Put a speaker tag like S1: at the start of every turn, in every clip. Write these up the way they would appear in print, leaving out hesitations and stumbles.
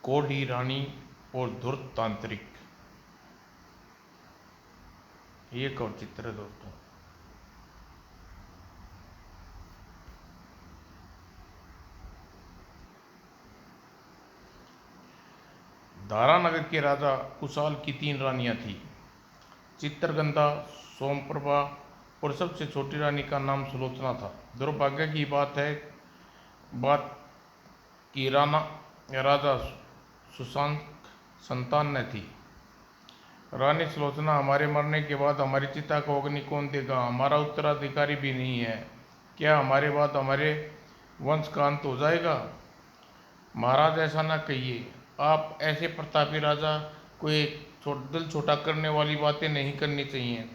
S1: कोढ़ी रानी और धूर्त तांत्रिक। ये एक और चित्र है दोस्तों। दारानगर के राजा कुशाल की 3 रानियां थीं, चित्रगंधा, सोमप्रभा और सबसे छोटी रानी का नाम सुलोचना था। दुर्भाग्य की बात कि राजा सुशांत संतान न थी। रानी सुलोचना, हमारे मरने के बाद हमारी चिता को अग्नि कौन देगा? हमारा उत्तराधिकारी भी नहीं है। क्या हमारे बाद हमारे वंश का अंत हो जाएगा? महाराज, ऐसा ना कहिए। आप ऐसे प्रतापी राजा को दिल छोटा करने वाली बातें नहीं करनी चाहिए।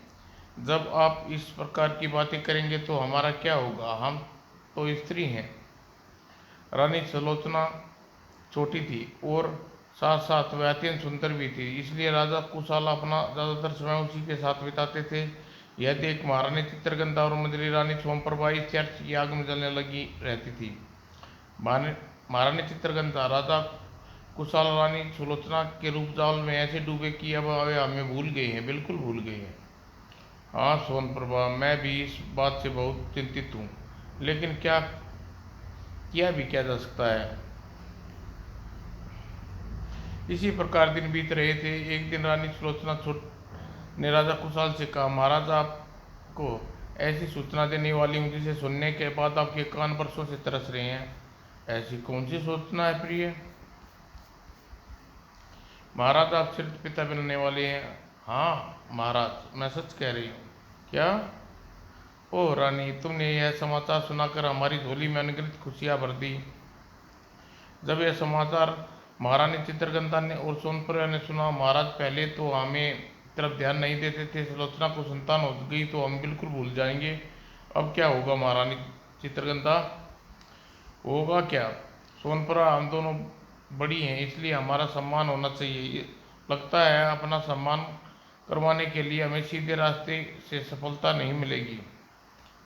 S1: जब आप इस प्रकार की बातें करेंगे तो हमारा क्या होगा? हम तो स्त्री हैं। रानी सुलोचना छोटी थी और साथ साथ वह अत्यंत सुंदर भी थी, इसलिए राजा कुशाला अपना ज़्यादातर समय उसी के साथ बिताते थे। यह देख महारानी चित्रगंधा और मंजरी रानी सोमप्रभा इस चर्च की आग में जलने लगी रहती थी। महारानी चित्रगंधा राजा कुशाल रानी सुलोचना के रूप जाल में ऐसे डूबे कि अब वे हमें भूल गए हैं, बिल्कुल भूल गए हैं। हाँ सोनप्रभा, मैं भी इस बात से बहुत चिंतित हूँ, लेकिन क्या किया भी क्या जा सकता है। इसी प्रकार दिन बीत रहे थे। एक दिन रानी सुलोचना ने राजा कुशाल से कहा, महाराज, आपको ऐसी सूचना देने वाली हूँ जिसे सुनने के बाद आपके कान बरसों से तरस रहे हैं। ऐसी कौन सी सूचना है प्रिय? महाराज, आप सिर्फ पिता बनने वाले हैं। हाँ महाराज, मैं सच कह रही हूँ। क्या? ओह रानी, तुमने यह समाचार सुनाकर हमारी झोली में अनगिनत खुशियाँ भर दी। जब यह समाचार महारानी चित्रगंधा ने और सोनप्रभा ने सुना, महाराज पहले तो हमें तरफ ध्यान नहीं देते थे, सुलोचना को संतान हो गई तो हम बिल्कुल भूल जाएंगे। अब क्या होगा महारानी चित्रगंधा? होगा क्या सोनप्रभा, हम दोनों बड़ी हैं, इसलिए हमारा सम्मान होना चाहिए। लगता है अपना सम्मान करवाने के लिए हमें सीधे रास्ते से सफलता नहीं मिलेगी।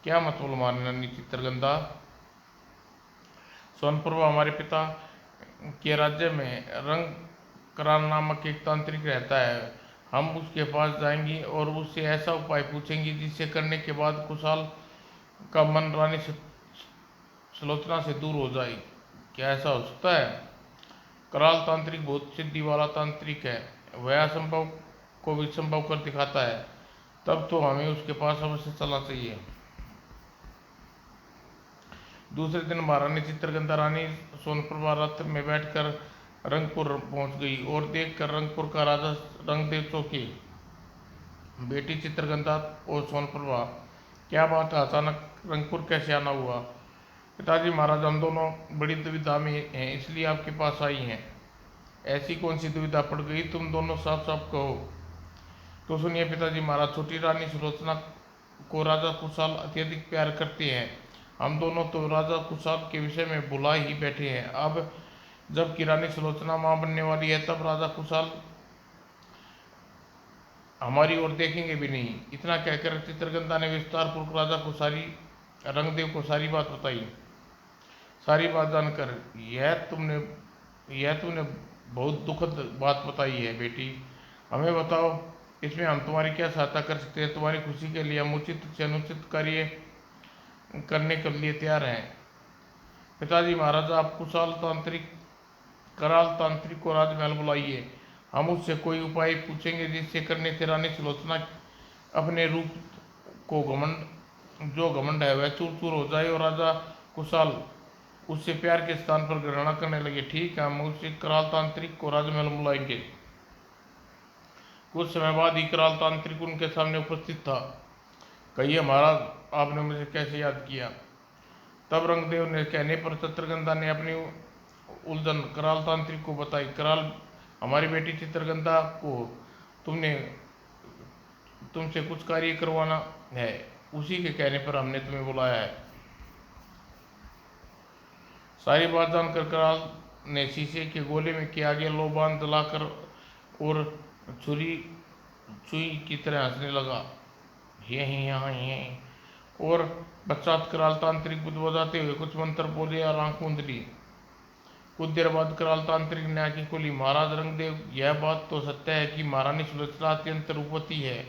S1: क्या मतलब महारानी चित्रगंधा? सोनप्रभा, हमारे पिता के राज्य में रंग कराल नामक एक तांत्रिक रहता है। हम उसके पास जाएंगी और उससे ऐसा उपाय पूछेंगी जिसे करने के बाद कुशाल का मन रानी सुलोचना से दूर हो जाए। क्या ऐसा हो सकता है? कराल तांत्रिक बहुत सिद्धि वाला तांत्रिक है। वह असंभव को भी संभव कर दिखाता है। तब तो हमें उसके पास अवश्य चलना चाहिए। दूसरे दिन महारानी चित्रगंधा रानी सोनप्रभा रथ में बैठकर रंगपुर पहुंच गई और देखकर रंगपुर का राजा रंगदेव चौकी बेटी चित्रगंधा और सोनप्रभा, क्या बात है, अचानक रंगपुर कैसे आना हुआ? पिताजी महाराज, हम दोनों बड़ी दुविधा में हैं, इसलिए आपके पास आई हैं। ऐसी कौन सी दुविधा पड़ गई? तुम दोनों साफ साफ कहो। तो सुनिए पिताजी महाराज, छोटी रानी सुलोचना को राजा कुशाल अत्यधिक प्यार करते हैं। हम दोनों तो राजा कुशाल के विषय में भुला ही बैठे हैं। अब जबकि रानी सुलोचना मां बनने वाली है, तब राजा कुशाल हमारी ओर देखेंगे भी नहीं। इतना कहकर चित्रगंधा ने विस्तार पूर्वक राजा को रंगदेव को सारी बात बताई। सारी बात जानकर यह तुमने बहुत दुखद बात बताई है बेटी। हमें बताओ, इसमें हम तुम्हारी क्या सहायता कर सकते हैं? तुम्हारी खुशी के लिए हम उचित से अनुचित कार्य करने के लिए तैयार हैं। पिताजी महाराज, आप कराल तांत्रिक को राजमहल बुलाइए। हम उससे कोई उपाय पूछेंगे जिससे करने से रानी सुलोचना अपने रूप को घमंड है वह चूर चूर हो जाए और राजा कुशाल उससे प्यार के स्थान पर घृणा करने लगे। ठीक है, हम उसे कराल तांत्रिक को राजमहल बुलाएंगे। कुछ समय बाद ही कराल तांत्रिक उनके सामने उपस्थित था। कहिए महाराज, आपने मुझे कैसे याद किया? तब रंगदेव ने कहने पर चित्रगंधा ने अपनी उलझन कराल तांत्रिक को बताई। कराल, हमारी बेटी चित्रगंधा को तुमने तुमसे कुछ कार्य करवाना है, उसी के कहने पर हमने तुम्हें बुलाया है। सारी बात जानकर कराल ने शीशे के गोले में के आगे लोबान जलाकर और छुरी सुई की तरह हंसने लगा। यही यहाँ यही और पश्चात कराल तांत्रिक बुझ बजाते हुए कुछ मंत्र बोले और आंख मूंद ली। कुछ देर बाद कराल तांत्रिक ने आंखें खोली। महाराज रंगदेव, यह बात तो सत्य है कि महारानी सुलोचना अत्यंत रूपवती है,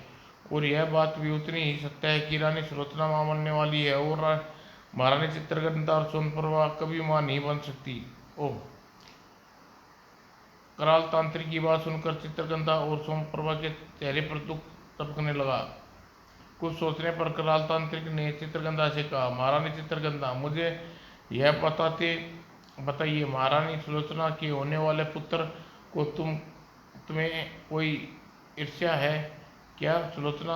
S1: और यह बात भी उतनी ही सत्य है कि रानी सुलोचना मां बनने वाली है, और महारानी चित्रगंधा और सोनप्रभा कभी मां नहीं बन सकती। ओह! कराल तांत्रिक की बात सुनकर चित्रगंधा और सोमप्रभा के चेहरे पर दुख टपकने लगा। कुछ सोचने पर कराल तांत्रिक ने चित्रगंधा से कहा, महारानी चित्रगंधा, मुझे यह बताइए, महारानी सुलोचना के होने वाले पुत्र को तुम्हें कोई ईर्ष्या है क्या? सुलोचना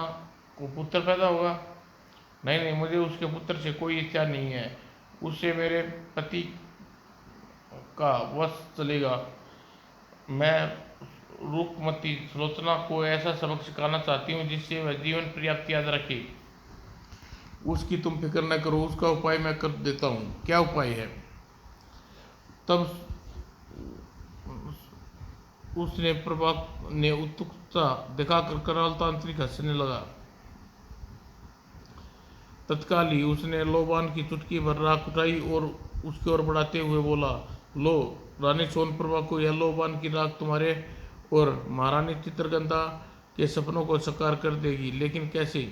S1: को पुत्र पैदा होगा? नहीं नहीं, मुझे उसके पुत्र से कोई ईर्ष्या नहीं है। उससे मेरे पति का वश चलेगा। मैं रूपमती सुलोचना को ऐसा सबक सिखाना चाहती हूँ जिससे वह जीवन पर्याप्त याद रखे। उसकी तुम फिक्र न करो, उसका उपाय मैं कर देता हूँ। क्या उपाय है? तब उसने प्रभा ने उत्सुकता दिखाकर कराल तांत्रिक हंसने लगा। तत्काल ही उसने लोबान की चुटकी भर राख उठाई और उसकी ओर बढ़ाते हुए बोला, लो, रानी सोनप्रभा को यह लोबान की राख तुम्हारे और महारानी चित्रगंधा के सपनों को साकार कर देगी। लेकिन कैसे?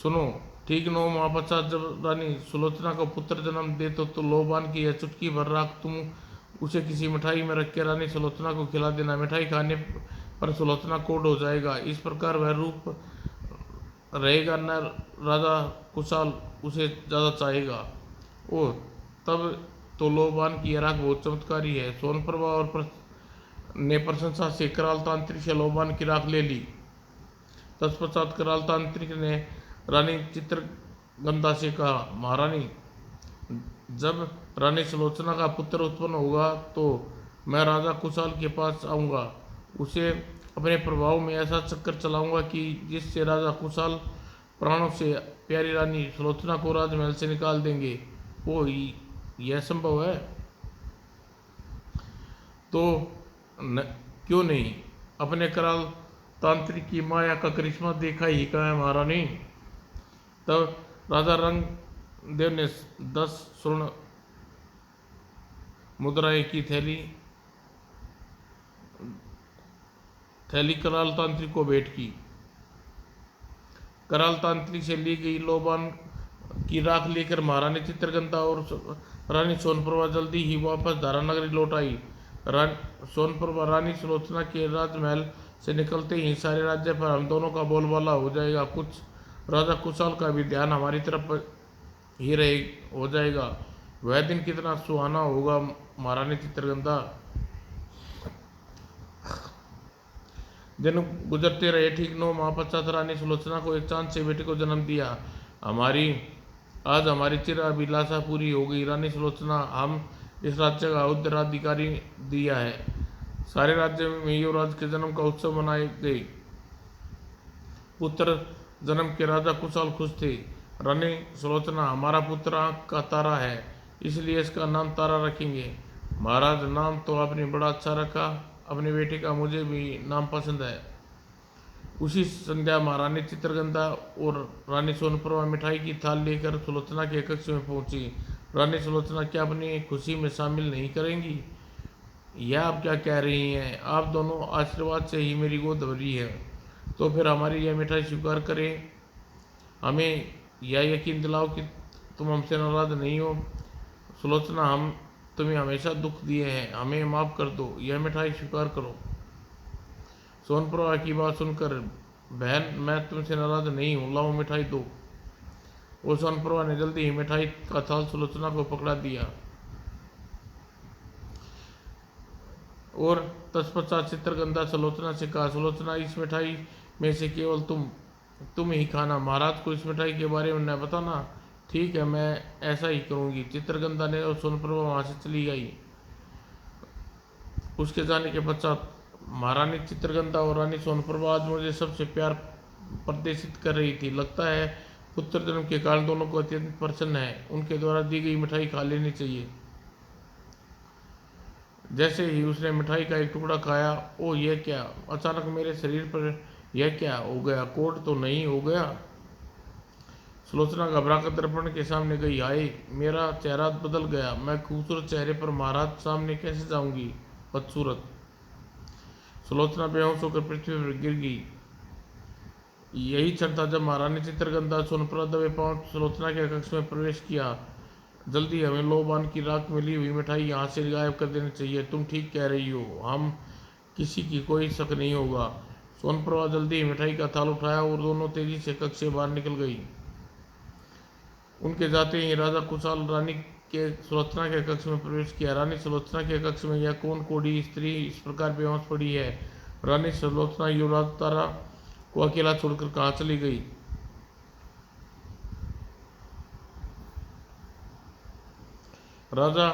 S1: सुनो, ठीक 9 माह पश्चात जब रानी सुलोचना को पुत्र जन्म दे तो लोबान की यह चुटकी भर राख तुम उसे किसी मिठाई में रख के रानी सुलोचना को खिला देना। मिठाई खाने पर सुलोचना कोढ़ हो जाएगा। इस प्रकार वह रूप रहेगा न राजा कुशाल उसे ज़्यादा चाहेगा। ओह, तब तो लोबान की यह राख बहुत चमत्कारी है। सोनप्रभा और ने प्रशंसा से कराल तांत्रिक से लोबान की राख ले ली। तत्पश्चात कराल तांत्रिक ने रानी चित्रगंधा से कहा, महारानी, जब रानी सुलोचना का पुत्र उत्पन्न होगा तो मैं राजा कुशाल के पास आऊँगा। उसे अपने प्रभाव में ऐसा चक्कर चलाऊंगा कि जिससे राजा कुशाल प्राणों से प्यारी रानी सुलोचना को राजमहल से निकाल देंगे। ओ, यह संभव है? तो क्यों नहीं? अपने कराल तांत्रिक की माया का करिश्मा देखा ही कहा है महारानी। तब राजा रंगदेव ने 10 स्वर्ण मुद्राएं की थैली कराल तांत्रिक को भेंट की। कराल तांत्रिक से ली गई लोबान की राख लेकर महारानी चित्रगंधा और रानी सोनप्रभा जल्दी ही वापस धारानगरी लौट आई। सोनप्रभा रानी सुलोचना के राजमहल से निकलते ही सारे राज्य पर हम दोनों का बोलबाला हो जाएगा। कुछ राजा कुशाल का भी ध्यान हमारी तरफ ही हो जाएगा। वह दिन कितना सुहाना होगा महारानी चित्रगंधा। दिन गुजरते रहे। ठीक 9 माह पश्चात रानी सुलोचना को एक चांद से बेटे को जन्म दिया। आज हमारी चिर अभिलाषा पूरी हो गई। रानी सुलोचना हम इस राज्य का उत्तराधिकारी दिया है। सारे राज्य में युवराज के जन्म का उत्सव मनाए गए। पुत्र जन्म के राजा कुशाल खुश थे। रानी सुलोचना हमारा पुत्र आँख का तारा है, इसलिए इसका नाम तारा रखेंगे। महाराज, नाम तो आपने बड़ा अच्छा रखा। अपने बेटे का मुझे भी नाम पसंद है। उसी संध्या महारानी चित्रगंधा और रानी सोनप्रभा मिठाई की थाल लेकर सुलोचना के कक्ष में पहुंची। रानी सुलोचना क्या अपनी खुशी में शामिल नहीं करेंगी? यह आप क्या कह रही हैं? आप दोनों आशीर्वाद से ही मेरी गोद भरी है, तो फिर हमारी यह मिठाई स्वीकार करें। हमें यह यकीन दिलाओ कि तुम हमसे नाराज नहीं हो। सुलोचना, हम तुम्हें हमेशा दुख दिए हैं, हमें माफ़ कर दो। यह मिठाई स्वीकार करो। सोनप्रभा की बात सुनकर, बहन, मैं तुमसे नाराज नहीं हूँ, लाओ मिठाई दो। वो सोनप्रभा ने जल्दी ही मिठाई का थाल सुलोचना को पकड़ा दिया और तत्पश्चात चित्रगंधा सुलोचना से कहा, सुलोचना, इस मिठाई में से केवल तुम ही खाना। महाराज को इस मिठाई के बारे में न बताना। ठीक है, मैं ऐसा ही करूँगी। चित्रगंधा ने और सोनप्रभा वहाँ से चली गई। उसके जाने के पश्चात महारानी चित्रगंधा और रानी सोनप्रभा आज मुझे सबसे प्यार प्रदर्शित कर रही थी। लगता है पुत्र जन्म के कारण दोनों को अत्यंत प्रसन्न है। उनके द्वारा दी गई मिठाई खा लेनी चाहिए। जैसे ही उसने मिठाई का एक टुकड़ा खाया, ओ यह क्या! अचानक मेरे शरीर पर यह क्या हो गया? कोढ़ तो नहीं हो गया? सुलोचना घबरा कर दर्पण के सामने गई। हाय, मेरा चेहरा बदल गया, मैं खूबसूरत चेहरे पर महाराज सामने कैसे जाऊंगी? बदसूरत। सुलोचना बेहोश होकर पृथ्वी पर गिर गई। यही क्षण था जब महारानी चित्रगंधा सोनपुरा दबे पांव सुलोचना के कक्ष में प्रवेश किया। जल्दी हमें लोबान की राख मिली हुई मिठाई यहाँ से गायब कर देनी चाहिए। तुम ठीक कह रही हो, हम किसी की कोई शक नहीं होगा। सोनप्रभा जल्दी ही मिठाई का थाल उठाया और दोनों तेजी से कक्ष से बाहर निकल गई। उनके जाते ही राजा कुशाल रानी के सुलोचना के कक्ष में प्रवेश किया। रानी सुलोचना के कक्ष में यह कौन कोढ़ी स्त्री इस प्रकार बेहोश पड़ी है? रानी सुलोचना युवराज तारा को अकेला छोड़कर कहाँ चली गई? राजा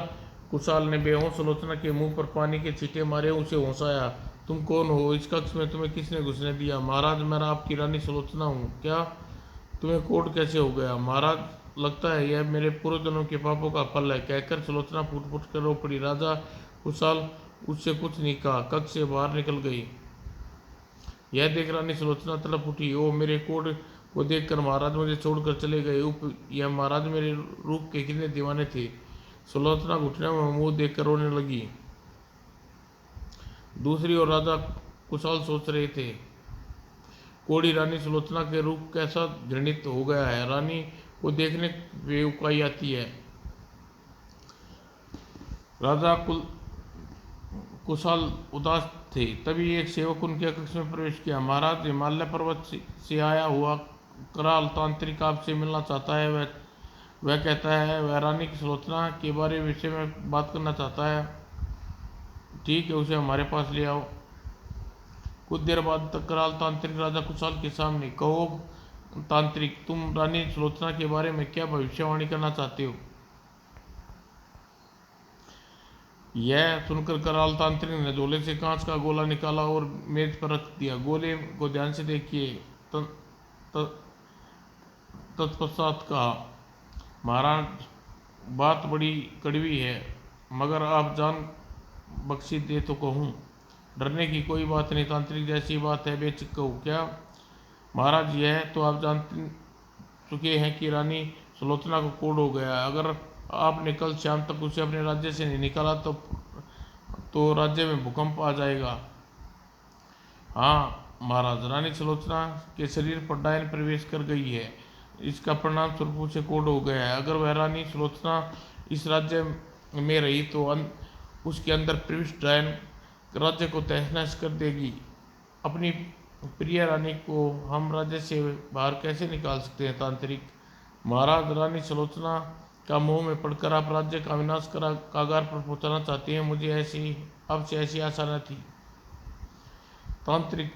S1: कुशाल ने बेहोश सुलोचना के मुंह पर पानी के छींटे मारे उसे हंसाया। तुम कौन हो? इस कक्ष में तुम्हें किसने घुसने दिया? महाराज, मैं आपकी रानी सुलोचना हूँ। क्या तुम्हें कोढ़ कैसे हो गया? महाराज, लगता है यह मेरे पूर्व जन्म के पापों का फल है, कहकर सुलोचना फूट फूट कर रो पड़ी। राजा कुशाल उससे कुछ नहीं कहा, कक्ष से बाहर निकल गई। यह देख रानी सुलोचना तड़प उठी। ओ, मेरे कोढ़ को देखकर महाराज मुझे छोड़कर चले गए। यह महाराज मेरे रूप के कितने दीवाने थे। सुलोचना घुटने में मुंह देखकर रोने लगी। दूसरी ओर राजा कुशाल सोच रहे थे, कोढ़ी रानी सुलोचना के रूप कैसा घृणित हो गया है। रानी को देखने पे उकाई आती है। राजा कुशाल उदास थे। तभी एक सेवक उनके कक्ष में प्रवेश किया। महाराज, हिमालय पर्वत से आया हुआ कराल तांत्रिक आपसे मिलना चाहता है। वह कहता है वह रानी की सुलोचना के बारे में विषय में बात करना चाहता है। ठीक है, उसे हमारे पास ले आओ। कुछ देर बाद तक कराल तांत्रिक राजा कुशाल के सामने। कहो तांत्रिक, तुम रानी सुलोचना के बारे में क्या भविष्यवाणी करना चाहते हो? यह सुनकर कराल तांत्रिक ने झोले से कांच का गोला निकाला और मेज पर रख दिया। गोले को ध्यान से देखिए। तत्पश्चात कहा, महाराज, बात बड़ी कड़वी है, मगर आप जान बख्शी दे तो कहूँ। डरने की कोई बात नहीं तांत्रिक, जैसी बात है बेचिक कहो। क्या? महाराज, यह तो आप जान चुके हैं कि रानी सुलोचना को कोढ़ हो गया। अगर आपने कल शाम तक उसे अपने राज्य से नहीं निकाला तो राज्य में भूकंप आ जाएगा। हाँ महाराज, रानी सुलोचना के शरीर पर डायन प्रवेश कर गई है। इसका परिणाम स्वरूप उसे कोढ़ हो गया है। अगर वह रानी सुलोचना इस राज्य में रही तो उसके अंदर प्रविष्ट डायन राज्य को तहस नहस कर देगी। अपनी प्रिय रानी को हम राज्य से बाहर कैसे निकाल सकते हैं तांत्रिक? महाराज, रानी सुलोचना का मोह में पड़कर आप राज्य का विनाश कागार पर पहुंचाना चाहते हैं। मुझे आपसे ऐसी आशा न थी। तांत्रिक,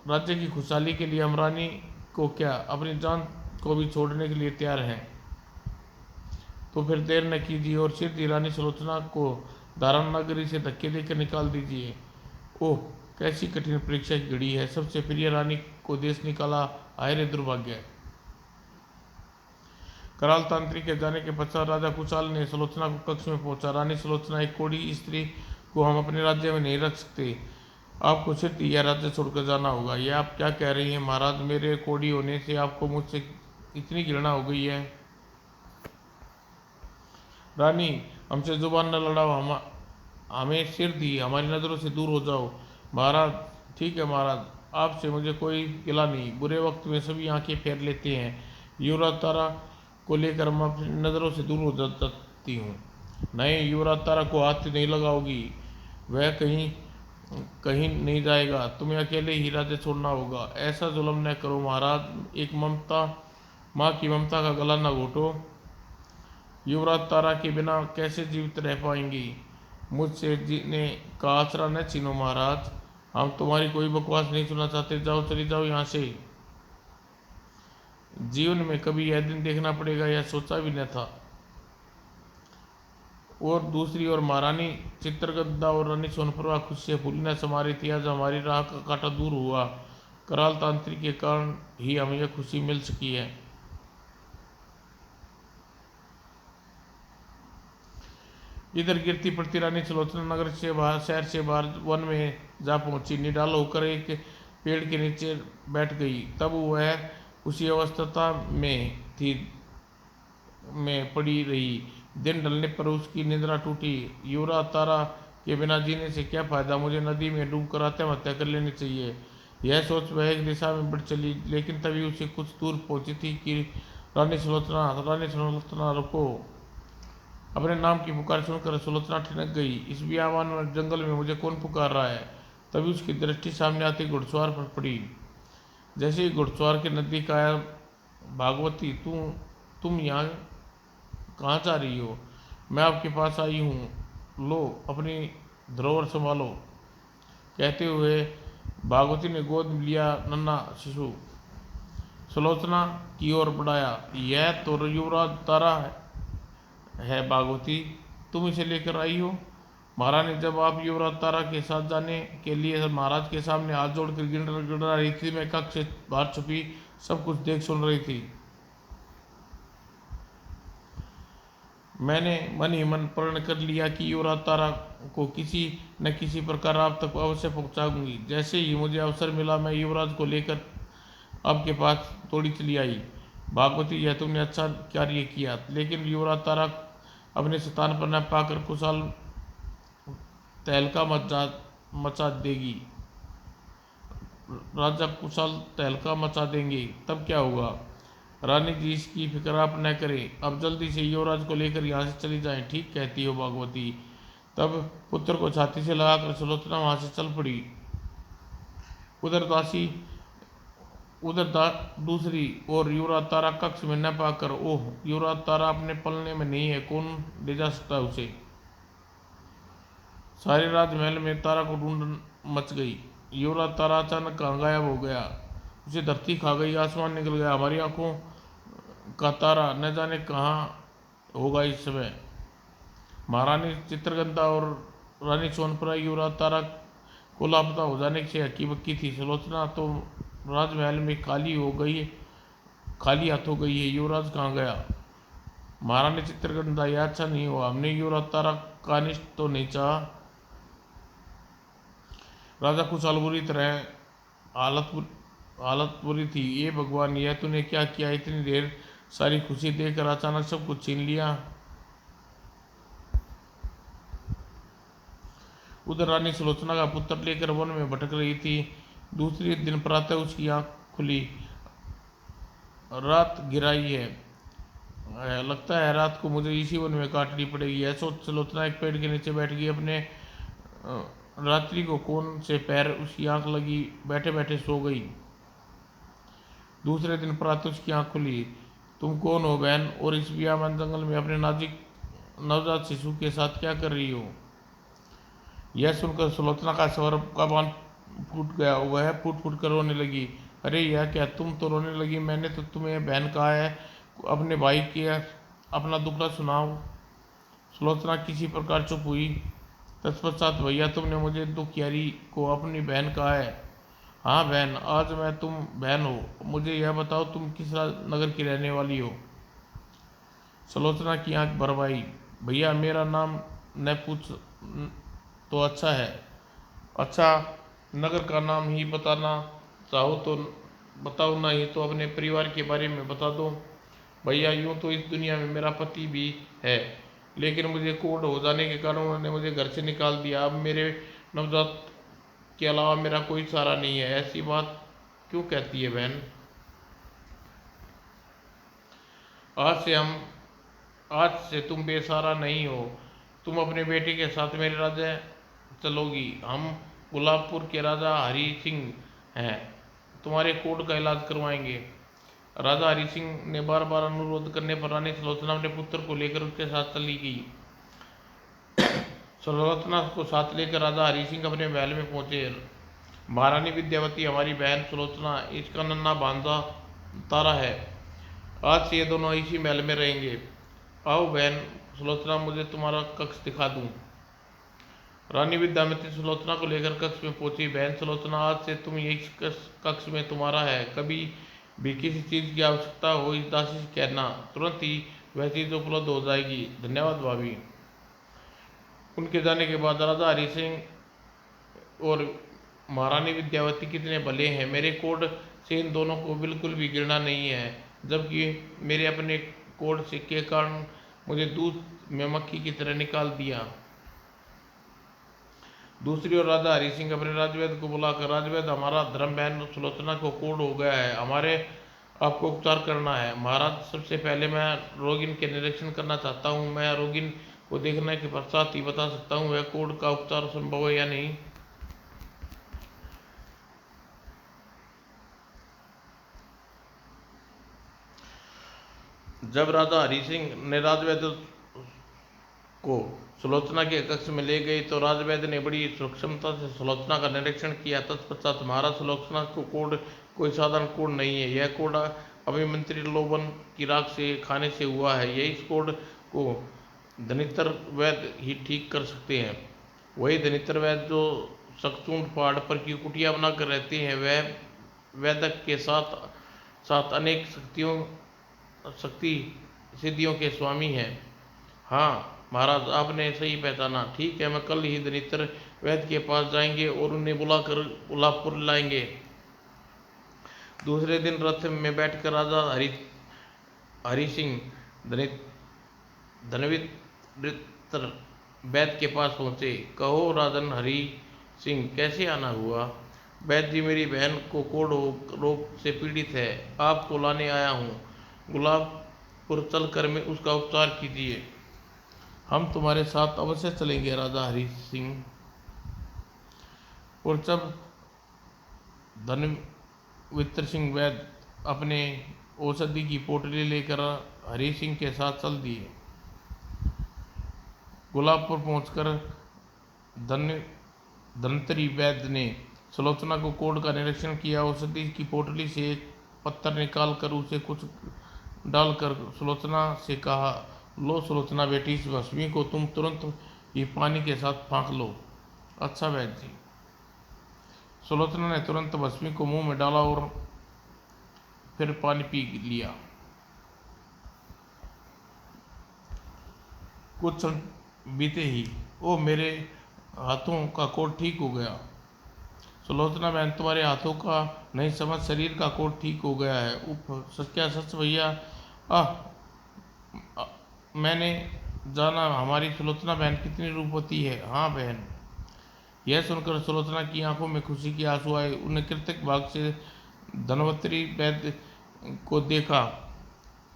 S1: राज्य की खुशहाली के लिए हम रानी को क्या अपनी जान को भी छोड़ने के लिए तैयार हैं। तो फिर देर न कीजिए और सीधी रानी सुलोचना को धारण नगरी से धक्के देकर निकाल दीजिए। ओह, कैसी कठिन परीक्षा की घड़ी है। सबसे प्रिय रानी को देश निकाला, आए रे दुर्भाग्य। कराल तांत्रिक के जाने के पश्चात राजा कुशाल ने सुलोचना को कक्ष में पहुंचा। रानी सुलोचना, एक कोढ़ी स्त्री को हम अपने राज्य में नहीं रख सकते। आपको सिर्फ यह राज्य छोड़कर जाना होगा। यह आप क्या कह रही हैं महाराज? मेरे कोढ़ी होने से आपको मुझसे इतनी घृणा हो गई है? रानी, हमसे जुबान न लड़ाओ, हमें सिर दी, हमारी नज़रों से दूर हो जाओ। महाराज, ठीक है महाराज, आपसे मुझे कोई गिला नहीं। बुरे वक्त में सभी आंखें फेर लेते हैं। युवराज तारा को लेकर मैं अपनी नज़रों से दूर हो जाती हूँ। नहीं, युवराज तारा को हाथ नहीं लगाओगी, वह कहीं कहीं नहीं जाएगा। तुम्हें अकेले ही राज्य छोड़ना होगा। ऐसा जुल्म न करो महाराज। एक माँ की ममता का गला न घोटो। युवराज तारा के बिना कैसे जीवित रह पाएंगी? मुझसे जीने का आसरा न छीनो महाराज। हम तुम्हारी कोई बकवास नहीं सुनना चाहते। जाओ, चली जाओ यहाँ से। जीवन में कभी यह दिन देखना पड़ेगा यह सोचा भी न था। और दूसरी ओर महारानी चित्रगंधा और रानी सोनप्रभा खुशी से फूली न समा रही थी। आज हमारी राह का कांटा दूर हुआ। कराल तांत्रिक के कारण ही हमें यह खुशी मिल सकी है। इधर गिरती पड़ती रानी सुलोचना नगर से बाहर, शहर से बाहर वन में जा पहुंची। निडाल होकर एक पेड़ के नीचे बैठ गई। तब वह उसी अवस्था में थी में पड़ी रही। दिन ढलने पर उसकी निद्रा टूटी। युवराज तारा के बिना जीने से क्या फायदा, मुझे नदी में डूब कर आत्महत्या कर लेनी चाहिए। यह सोच वह एक दिशा में बढ़ चली, लेकिन तभी उसे कुछ दूर पहुंची थी कि रानी सुलोचना रुको। अपने नाम की पुकार सुनकर सुलोचना ठिनक गई। इस बियाबान जंगल में मुझे कौन पुकार रहा है। तभी उसकी दृष्टि सामने आती घुड़सवार पर पड़ी। जैसे ही घुड़सवार के नजदीक आया, भागवती तुम यहाँ कहाँ जा रही हो। मैं आपके पास आई हूँ, लो अपनी धरोहर संभालो। कहते हुए भागवती ने गोद में लिया नन्हा शिशु सुलोचना की ओर बढ़ाया। यह तो युवराज तारा है भागवती, तुम इसे लेकर आई हो। महारानी जब आप युवराज तारा के साथ जाने के लिए महाराज के सामने हाथ जोड़कर गिड़गिड़ा रही थी, मैं कक्ष से बाहर छुपी सब कुछ देख सुन रही थी। मैंने मन ही मन प्रण कर लिया कि युवराज तारा को किसी न किसी प्रकार आप तक अवश्य पहुंचाऊंगी। जैसे ही मुझे अवसर मिला, मैं युवराज को लेकर आपके पास दौड़ी चली आई। भागवती, यह तुमने अच्छा कार्य किया, लेकिन युवराज तारा अपने स्थान पर न पाकर कुशाल तहलका मचा देगी। राजा कुशाल तहलका मचा देंगे, तब क्या होगा। रानी जी, इसकी फिक्र आप न करें, अब जल्दी से युवराज को लेकर यहाँ से चली जाएं। ठीक कहती हो भागवती। तब पुत्र को छाती से लगाकर सुलोचना वहां से चल पड़ी। उधर दासी दूसरी और युवराज तारा कक्ष में न पाकर, ओह युवराज तारा अपने पलने में नहीं है, कौन ले जा सकता है उसे। सारे राजमहल में तारा को ढूंढ मच गई। युवराज तारा अचानक कहाँ गायब हो गया। उसे धरती खा गई, आसमान निकल गया। हमारी आंखों का तारा न जाने कहाँ होगा इस समय। महारानी चित्रगंधा और रानी सोनपुरा युवराज तारा को लापता हो जाने से हक्की बक्की थी। सुलोचना तो राजमहल में खाली हाथ हो गई है। युवराज कहाँ गया। महारानी चित्रगंधा, यह अच्छा नहीं हुआ, हमने युवराज तारा का अनिष्ट तो नहीं चाहा। राजा कुशाल बुरी तरह हालत बुरी थी। ये भगवान, यह तूने क्या किया। इतनी देर सारी खुशी देकर अचानक सब कुछ छीन लिया। उधर रानी सुलोचना का पुत्र लेकर वन में भटक रही थी। दूसरे दिन प्रातः उसकी आंख खुली। रात गिराई है, लगता है रात को मुझे इसी वन में काटनी पड़ेगी। यह सोच सुलोचना एक पेड़ के नीचे बैठ गई। अपने रात्रि को कौन से पैर उसकी आंख लगी, बैठे बैठे सो गई। दूसरे दिन प्रातः उसकी आंख खुली। तुम कौन हो बहन, और इस बियाबान जंगल में अपने नाजुक नवजात शिशु के साथ क्या कर रही हो। यह सुनकर सुलोचना का स्वर का बांध फूट गया। वह फूट फूट कर रोने लगी। अरे यह क्या, तुम तो रोने लगी। मैंने तो तुम्हें बहन कहा है, अपने भाई के अपना दुखड़ा सुनाओ। सुलोचना किसी प्रकार चुप हुई। तत्पश्चात, भैया तुमने मुझे दुखियारी को अपनी बहन कहा है। हाँ बहन, आज मैं तुम बहन हो। मुझे यह बताओ, तुम किस नगर की रहने वाली हो। सुलोचना की आंख भर आई। भैया मेरा नाम न पूछ तो अच्छा है। अच्छा, नगर का नाम ही बताना चाहो तो बताओ, नहीं तो अपने परिवार के बारे में बता दो। भैया यूँ तो इस दुनिया में मेरा पति भी है, लेकिन मुझे कोढ़ हो जाने के कारण उन्होंने मुझे घर से निकाल दिया। अब मेरे नवजात के अलावा मेरा कोई सहारा नहीं है। ऐसी बात क्यों कहती है बहन। आज से तुम बेसहारा नहीं हो। तुम अपने बेटे के साथ मेरे राज्य चलोगी। हम गुलाबपुर के राजा हरि सिंह हैं, तुम्हारे कोर्ट का इलाज करवाएंगे। राजा हरि सिंह ने बार बार अनुरोध करने पर रानी सुलोचना अपने पुत्र को लेकर उसके साथ चली गई। सुलोचना को साथ लेकर राजा हरि सिंह अपने महल में पहुंचे। महारानी विद्यावती, हमारी बहन सुलोचना, इसका नन्हा भांजा तारा है। आज से ये दोनों इसी महल में रहेंगे। आओ बहन सुलोचना, मुझे तुम्हारा कक्ष दिखा दूं। रानी विद्यावती सुलोचना को लेकर कक्ष में पहुंची। बहन सुलोचना, आज से तुम यही कक्ष में तुम्हारा है। कभी भी किसी चीज की आवश्यकता हो इस दासी से कहना, तुरंत ही वह चीज उपलब्ध हो जाएगी। धन्यवाद भाभी। उनके जाने के बाद राजा हरि सिंह और महारानी विद्यावती कितने भले हैं। मेरे कोड से इन दोनों को बिल्कुल भी घृणा नहीं है। जबकि मेरे अपने कोड से के कारण मुझे दूध में मक्खी की तरह निकाल दिया। दूसरी ओर राजा हरि सिंह अपने राजवैद्य को बुलाकर, राजवैद्य, हमारा धर्म बहन सुलोचना को कोढ़ हो गया है, हमारे आपको उपचार करना है। महाराज, सबसे पहले मैं रोगिन के निरीक्षण करना चाहता हूँ। मैं रोगिन को देखने के पश्चात ही बता सकता हूँ वह कोढ़ का उपचार संभव है या नहीं। जब राजा हरि सिंह ने राजवैद्य को सुलोचना के कक्ष में ले गई तो राजवैद्य ने बड़ी सूक्ष्मता से सुलोचना का निरीक्षण किया। तत्पश्चात, महाराज, सुलोचना को कोढ़ कोई साधारण कोढ़ नहीं है, यह कोढ़ अभिमंत्री लोबन की राख से खाने से हुआ है। यही इस कोढ़ को धनितर वैद्य ही ठीक कर सकते हैं। वही धनितर वैद्य जो सकचूंड पहाड़ पर की कुटिया बनाकर रहते हैं, वह वैदक के साथ साथ अनेक शक्ति सिद्धियों के स्वामी हैं। हाँ महाराज, आपने सही पहचाना। ठीक है, मैं कल ही धनितर वैद्य के पास जाएंगे और उन्हें बुलाकर उल्लापुर लाएंगे। दूसरे दिन रथ में बैठकर राजा हरि सिंह धनवितर वैद्य के पास पहुंचे। कहो राजन हरि सिंह, कैसे आना हुआ? वैद्य जी, मेरी बहन को कोढ़ रोग से पीड़ित है, आपको लाने आया हूँ। गुलाबपुर चलकर में उसका उपचार कीजिए। हम तुम्हारे साथ अवश्य चलेंगे राजा हरि सिंह। और जब धनवितर सिंह वैद्य अपने औषधि की पोटली लेकर हरि सिंह के साथ चल दिए। गुलाबपुर पहुंचकर धनवंतरी वैद्य ने सुलोचना को कोढ़ का निरीक्षण किया। औषधि की पोटली से एक पत्थर निकालकर उसे कुछ डालकर सुलोचना से कहा, लो सुलोचना बेटी, इस भस्मी को तुम तुरंत ही पानी के साथ फाँक लो। अच्छा वैद्य जी। सुलोचना ने तुरंत भस्मी को मुंह में डाला और फिर पानी पी लिया। कुछ क्षण बीते ही, ओ मेरे हाथों का कोढ़ ठीक हो गया। सुलोचना बहन, तुम्हारे हाथों का नहीं समझ शरीर का कोढ़ ठीक हो गया है। उफ, क्या सच भैया? मैंने जाना हमारी सुलोचना बहन कितनी रूपवती है। हाँ बहन। यह सुनकर सुलोचना की आंखों में खुशी के आंसू आए। उन्हें कृतज्ञ भाव से धनवंतरी वैद्य को देखा।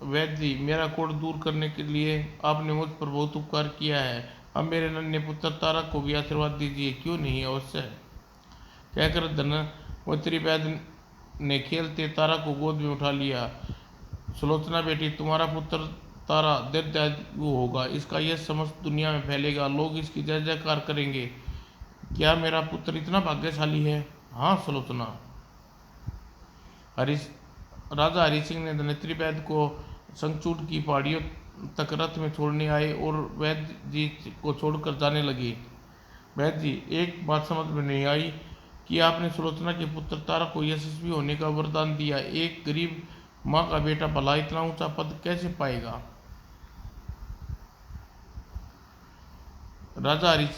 S1: वैद्य जी, मेरा कोढ़ दूर करने के लिए आपने मुझ पर बहुत उपकार किया है। अब मेरे नन्हे पुत्र तारक को भी आशीर्वाद दीजिए। क्यों नहीं, अवश्य, कहकर धनवंतरी वैद्य ने खेलते तारा को गोद में उठा लिया। सुलोचना बेटी, तुम्हारा पुत्र तारा दीर्घायु होगा, इसका यश समस्त दुनिया में फैलेगा, लोग इसकी जय जयकार करेंगे। क्या मेरा पुत्र इतना भाग्यशाली है? हाँ सुलोचना। राजा हरि सिंह ने धनवंतरी वैद्य को संगचूट की पहाड़ियों तक रथ में छोड़ने आए और वैद्य जी को छोड़कर जाने लगे। वैद्य जी, एक बात समझ में नहीं आई कि आपने सुलोचना के पुत्र तारा को यशस्वी होने का वरदान दिया। एक गरीब माँ का बेटा भला इतना ऊंचा पद कैसे पाएगा? राजा हरि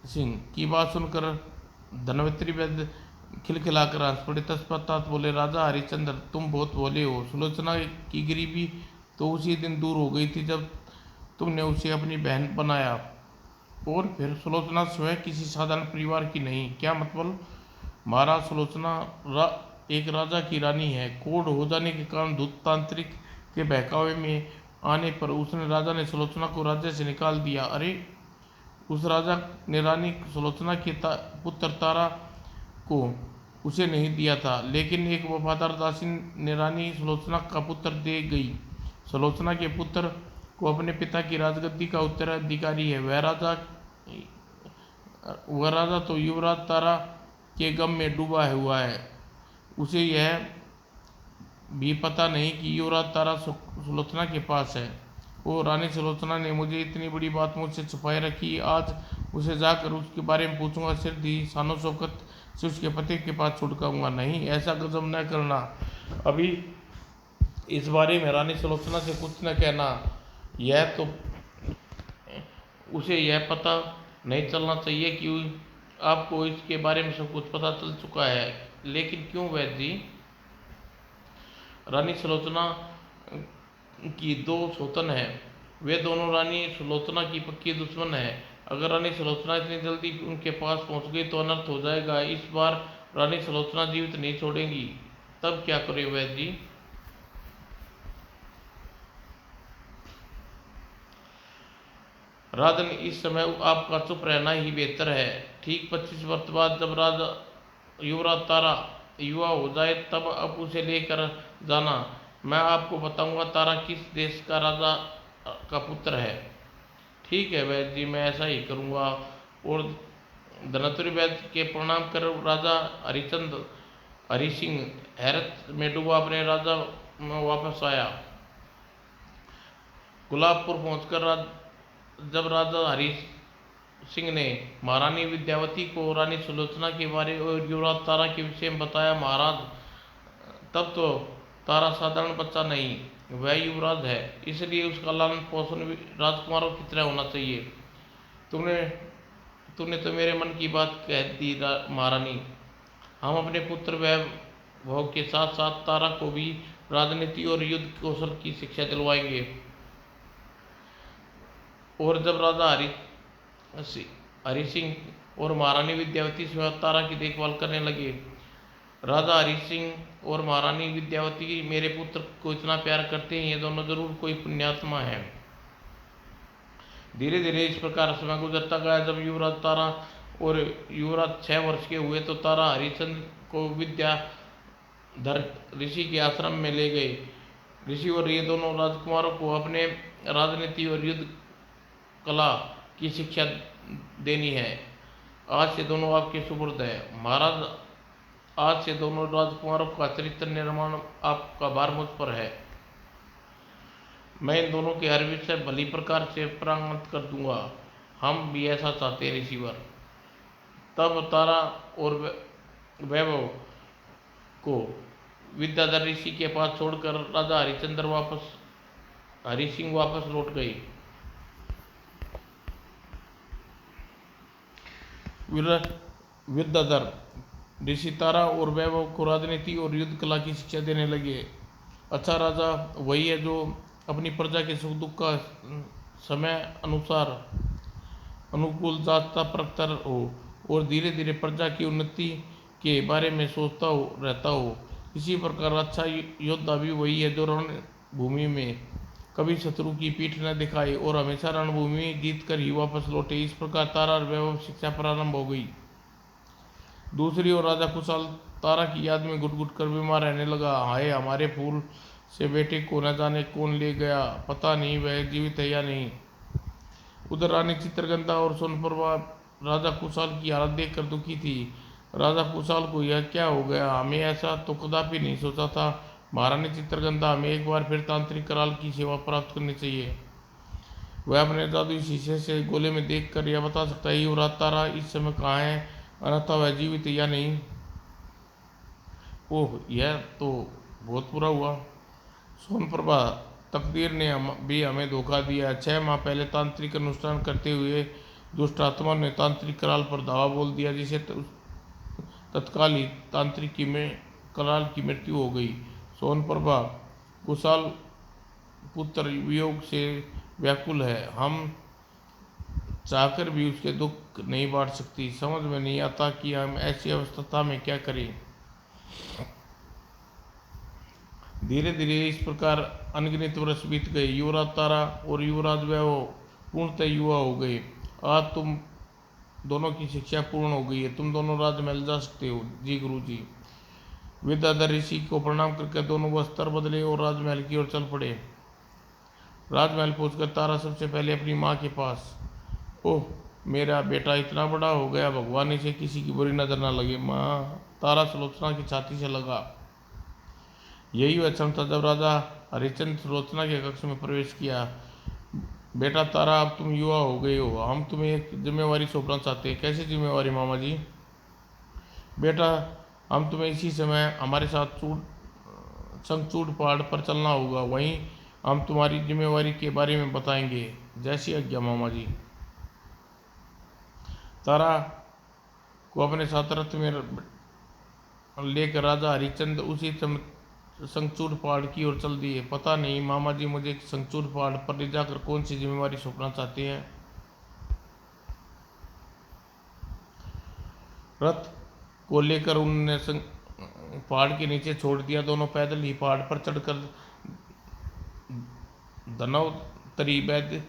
S1: सिंह की बात सुनकर धनवंतरी वैद्य खिलखिलाकर हंस पड़े। तत्पश्चात बोले, राजा हरिश्चंद्र, तुम बहुत भोले हो। सुलोचना की गरीबी तो उसी दिन दूर हो गई थी जब तुमने उसे अपनी बहन बनाया, और फिर सुलोचना स्वयं किसी साधारण परिवार की नहीं। क्या मतलब? महाराज, सुलोचना एक राजा की रानी है। कोढ़ हो जाने के कारण धूत तांत्रिक के बहकावे में आने पर उसने राजा ने सुलोचना को राज्य से निकाल दिया। अरे, उस राजा ने रानी सुलोचना के पुत्र तारा को उसे नहीं दिया था, लेकिन एक वफादार दासी ने रानी सुलोचना का पुत्र दे गई। सुलोचना के पुत्र को अपने पिता की राजगद्दी का उत्तराधिकारी है। वह राजा तो युवराज तारा के गम में डूबा हुआ है। उसे यह भी पता नहीं कि युवराज तारा सुलोचना के पास है। वो रानी सुलोचना ने मुझे इतनी बड़ी बात मुझसे छुपाए रखी। आज उसे जाकर उसके बारे में पूछूंगा, सिर्फ ही शानो शौकत से उसके पति के पास छुड़काऊंगा। नहीं, ऐसा गजब न करना। अभी इस बारे में रानी सुलोचना से कुछ न कहना। यह तो उसे यह पता नहीं चलना चाहिए कि आपको इसके बारे में सब कुछ पता चल चुका है। लेकिन क्यों वैद्य जी? रानी सुलोचना की दो सौतन है। वे दोनों रानी सुलोचना की पक्की दुश्मन है। अगर रानी सुलोचना इतनी जल्दी उनके पास पहुंच गई तो अनर्थ हो जाएगा। इस बार रानी सुलोचना जीवित नहीं छोड़ेंगी। तब क्या करे वैद्य जी? राजन, इस समय आपका चुप रहना ही बेहतर है। ठीक 25 वर्ष बाद जब राजा युवराज तारा युवा हो जाए तब अब उसे लेकर जाना। मैं आपको बताऊंगा तारा किस देश का राजा का पुत्र है। ठीक है वैद्य जी, मैं ऐसा ही करूंगा। और धनवंतरी वैद्य के प्रणाम कर राजा हरिचंद हरि सिंह हैरत में डूबा अपने राजा में वापस आया। गुलाबपुर पहुंचकर जब राजा हरि सिंह ने महारानी विद्यावती को रानी सुलोचना के बारे और युवराज तारा के विषय में बताया। महाराज, तब तो तारा साधारण बच्चा नहीं, वह युवराज है, इसलिए उसका लालन पोषण भी राजकुमारों की तरह होना चाहिए। तुमने तुमने तो मेरे मन की बात कह दी महारानी। हम अपने पुत्र वैभव के साथ साथ तारा को भी राजनीति और युद्ध कौशल की शिक्षा दिलवाएंगे। और जब राजा हरि सिंह और महारानी विद्यावती स्वयं तारा की देखभाल करने लगे। राजा हरि सिंह और महारानी विद्यावती मेरे पुत्र को इतना प्यार करते हैं, ये दोनों जरूर कोई पुण्यात्मा है। धीरे धीरे इस प्रकार समय गुजरता गया। जब युवराज तारा और युवराज 6 वर्ष के हुए तो तारा हरिचंद को विद्याधर ऋषि के आश्रम में ले गए। ऋषि और ये दोनों राजकुमारों को अपने राजनीति और युद्ध कला की शिक्षा देनी है। आज से दोनों आपके सुपुर्द है महाराज। आज से दोनों राजकुमारों का चरित्र निर्माण आपका भार मुझ पर है। मैं इन दोनों के हर विषय भली प्रकार से प्रांगत कर दूंगा। हम भी ऐसा चाहते हैं ऋषिवर। तब तारा और वैभव को विद्याधर ऋषि के पास छोड़कर राजा हरि सिंह वापस लौट गए। विद्याधर ऋषि तारा और वैभव को राजनीति और युद्ध कला की शिक्षा देने लगे। अच्छा राजा वही है जो अपनी प्रजा के सुख दुख का समय अनुसार अनुकूल जांचता परखता हो और धीरे धीरे प्रजा की उन्नति के बारे में सोचता रहता हो। इसी प्रकार अच्छा योद्धा भी वही है जो रणभूमि में कभी शत्रु की पीठ न दिखाए और हमेशा रणभूमि में जीत कर ही वापस लौटे। इस प्रकार तारा और वैभव शिक्षा प्रारंभ हो गई। दूसरी ओर राजा कुशाल तारा की याद में घुट घुट कर बीमार रहने लगा। हाय, हमारे फूल से बेटे को न जाने कौन ले गया, पता नहीं वह जीवित है या नहीं। उधर रानी चित्रगंधा और सोनप्रभा राजा कुशाल की हालत देखकर दुखी थी। राजा कुशाल को यह क्या हो गया, हमें ऐसा तो कदापि नहीं सोचा था। महारानी चित्रगंधा, हमें एक बार फिर तांत्रिक कराल की सेवा प्राप्त करनी चाहिए। वह अपने जादुई शीशे से गोले में देखकर यह बता सकता है युवराज तारा इस समय कहाँ है, अन्यथा वह जीवित या नहीं। ओह, यह तो बहुत बुरा हुआ। सोनप्रभा, तकदीर ने भी हमें धोखा दिया। 6 माह पहले तांत्रिक अनुष्ठान करते हुए दुष्ट आत्मा ने तांत्रिक कराल पर धावा बोल दिया, जिसे तत्काल ही कराल की मृत्यु हो गई। सोनप्रभा, कुशाल पुत्र वियोग से व्याकुल है। हम चाहकर भी उसके दुख नहीं बांट सकती। समझ में नहीं आता कि हम ऐसी अवस्था में क्या करें। धीरे धीरे इस प्रकार अनगिनत वर्ष बीत गए। युवराज तारा और युवराज वैभव पूर्णतः युवा हो गए। आज तुम दोनों की शिक्षा पूर्ण हो गई है। तुम दोनों राजमहल जा सकते हो। जी गुरु जी। विद्याधर ऋषि को प्रणाम करके दोनों वस्त्र बदले और राजमहल की ओर चल पड़े। राजमहल पहुंचकर तारा सबसे पहले अपनी माँ के पास। ओह, मेरा बेटा इतना बड़ा हो गया, भगवान इसे किसी की बुरी नजर न लगे। माँ, तारा सुलोचना की छाती से लगा। यही वह क्षण था जब राजा हरिचंद सुलोचना के कक्ष में प्रवेश किया। बेटा तारा, अब तुम युवा हो गए हो। हम तुम्हें एक जिम्मेवारी सौंपना चाहते हैं। कैसी जिम्मेवारी मामा जी? बेटा, हम तुम्हें इसी समय हमारे साथ संगचूड़ पहाड़ पर चलना होगा। वहीं हम तुम्हारी जिम्मेवारी के बारे में बताएंगे। जैसी आज्ञा मामा जी। तारा को अपने साथ रथ में लेकर राजा हरिचंद उसी संगचूर पहाड़ की ओर चल दिए। पता नहीं मामा जी मुझे संगचूर पहाड़ पर ले जाकर कौन सी जिम्मेवारी सौंपना चाहते हैं। रथ को लेकर उन्होंने पहाड़ के नीचे छोड़ दिया। दोनों पैदल ही पहाड़ पर चढ़कर धनवंतरी वैद्य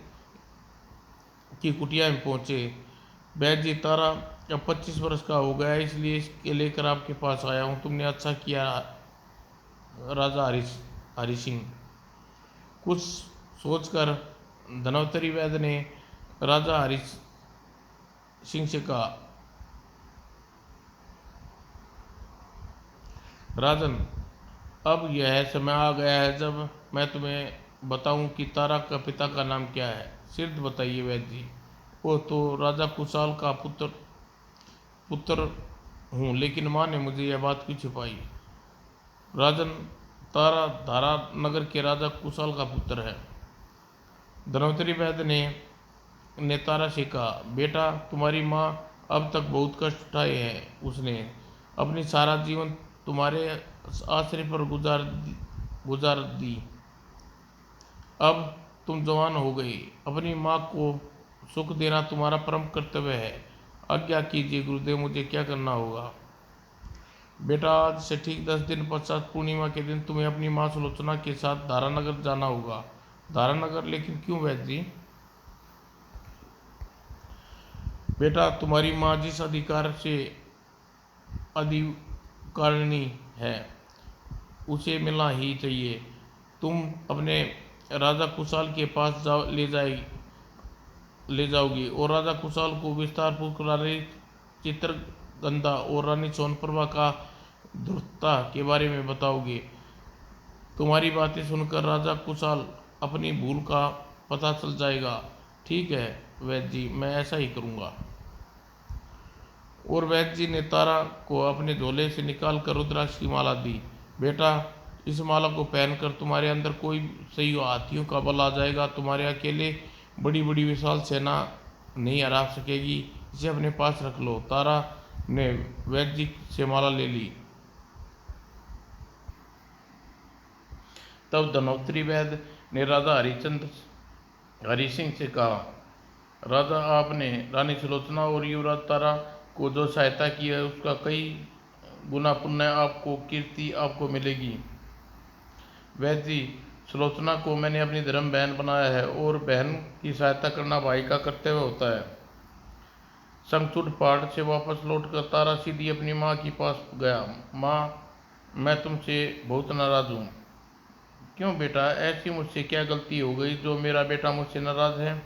S1: की कुटिया में पहुंचे। वैद्य जी, तारा अब 25 वर्ष का हो गया है, इसलिए इसके लेकर आपके पास आया हूँ। तुमने अच्छा किया राजा हरि सिंह। कुछ सोचकर धनवंतरी वैद्य ने राजा हरि सिंह से कहा, राजन, अब यह समय आ गया है जब मैं तुम्हें बताऊं कि तारा का पिता का नाम क्या है। सिर्फ बताइए वैद्य जी। वो तो राजा कुशाल का पुत्र हूँ, लेकिन माँ ने मुझे यह बात क्यों छिपाई। राजन, तारा धारा नगर के राजा कुशाल का पुत्र है। धनवंतरी वैद्य ने तारा से कहा, बेटा, तुम्हारी माँ अब तक बहुत कष्ट उठाए हैं। उसने अपनी सारा जीवन तुम्हारे आश्रय पर गुजार दी। अब तुम जवान हो गई। अपनी माँ को सुख देना तुम्हारा परम कर्तव्य है। आज्ञा कीजिए गुरुदेव, मुझे क्या करना होगा। बेटा, आज से ठीक 10 दिन पश्चात पूर्णिमा के दिन तुम्हें अपनी माँ सुलोचना के साथ धारानगर जाना होगा। धारानगर? लेकिन क्यों वैद्य जी? बेटा, तुम्हारी माँ जिस अधिकार से अधिकारिणी है उसे मिलना ही चाहिए। तुम अपने राजा कुशाल के पास ले जाओगी और राजा कुशाल को विस्तार पूर्वक रानी चित्रगंधा और रानी सोनप्रभा का धूर्तता के बारे में बताओगे। तुम्हारी बातें सुनकर राजा कुशाल अपनी भूल का पता चल जाएगा। ठीक है वैद्य जी, मैं ऐसा ही करूँगा। और वैद्य जी ने तारा को अपने झोले से निकाल कर रुद्राक्ष की माला दी। बेटा, इस माला को पहनकर तुम्हारे अंदर कोई सही हाथियों का बल आ जाएगा। तुम्हारे अकेले बड़ी बड़ी विशाल सेना नहीं हरा सकेगी। इसे अपने पास रख लो। तारा ने वैद्य जी से माला ले ली। तब धनवंतरी वैद्य ने राजा हरि सिंह से कहा, राजा, आपने रानी सुलोचना और युवराज तारा को जो सहायता की है उसका कई गुना पुण्य आपको कीर्ति आपको मिलेगी। वैद्य जी, सुलोचना को मैंने अपनी धर्म बहन बनाया है और बहन की सहायता करना भाई का कर्तव्य होता है। संगचूर पहाड़ से वापस लौटकर तारा सीधी अपनी माँ के पास गया। माँ, मैं तुमसे बहुत नाराज हूँ। क्यों बेटा, ऐसी मुझसे क्या गलती हो गई जो मेरा बेटा मुझसे नाराज है।